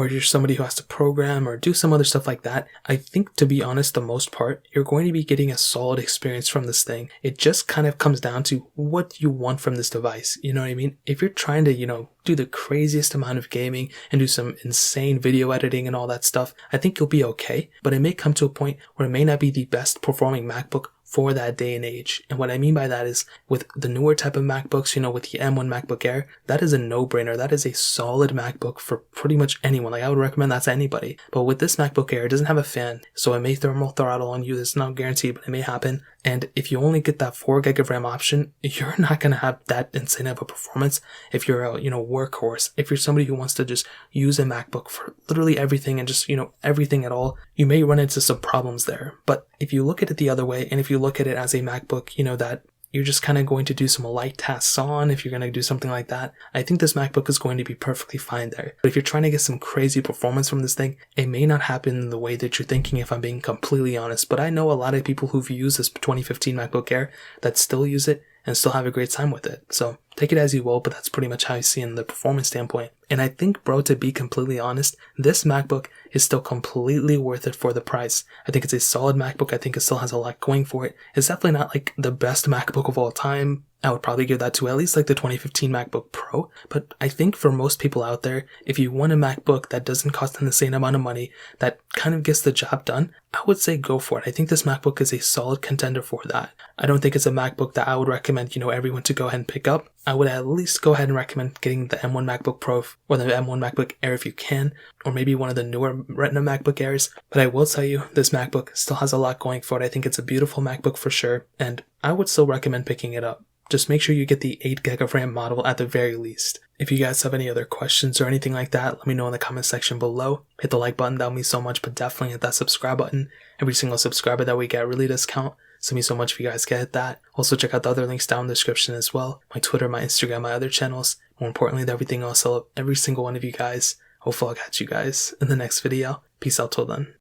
or you're somebody who has to program or do some other stuff like that, I think, to be honest, the most part, you're going to be getting a solid experience from this thing. It just kind of comes down to what you want from this device. You know what I mean? If you're trying to, do the craziest amount of gaming and do some insane video editing and all that stuff, I think you'll be okay. But it may come to a point where it may not be the best performing MacBook for that day and age. And what I mean by that is, with the newer type of MacBooks, with the M1 MacBook Air, that is a no-brainer. That is a solid MacBook for pretty much anyone. Like, I would recommend that to anybody. But with this MacBook Air, it doesn't have a fan, so it may thermal throttle on you. It's not guaranteed, but it may happen. And if you only get that 4GB of RAM option, you're not going to have that insane of a performance if you're a, workhorse. If you're somebody who wants to just use a MacBook for literally everything and just, everything at all, you may run into some problems there. But if you look at it the other way, and if you look at it as a MacBook, that you're just kind of going to do some light tasks on, if you're going to do something like that, I think this MacBook is going to be perfectly fine there. But if you're trying to get some crazy performance from this thing, it may not happen in the way that you're thinking, if I'm being completely honest. But I know a lot of people who've used this 2015 MacBook Air that still use it and still have a great time with it. So take it as you will, but that's pretty much how I see it in the performance standpoint. And I think, bro, to be completely honest, this MacBook is still completely worth it for the price. I think it's a solid MacBook. I think it still has a lot going for it. It's definitely not like the best MacBook of all time. I would probably give that to at least like the 2015 MacBook Pro. But I think for most people out there, if you want a MacBook that doesn't cost an insane amount of money, that kind of gets the job done, I would say go for it. I think this MacBook is a solid contender for that. I don't think it's a MacBook that I would recommend, everyone to go ahead and pick up. I would at least go ahead and recommend getting the M1 MacBook Pro or the M1 MacBook Air if you can, or maybe one of the newer Retina MacBook Airs. But I will tell you, this MacBook still has a lot going for it. I think it's a beautiful MacBook for sure, and I would still recommend picking it up. Just make sure you get the 8GB of RAM model at the very least. If you guys have any other questions or anything like that, let me know in the comment section below. Hit the like button, that would mean so much, but definitely hit that subscribe button. Every single subscriber that we get really does count, so it means so much if you guys get that. Also check out the other links down in the description as well. My Twitter, my Instagram, my other channels. More importantly than everything else, I love every single one of you guys. Hopefully I'll catch you guys in the next video. Peace out till then.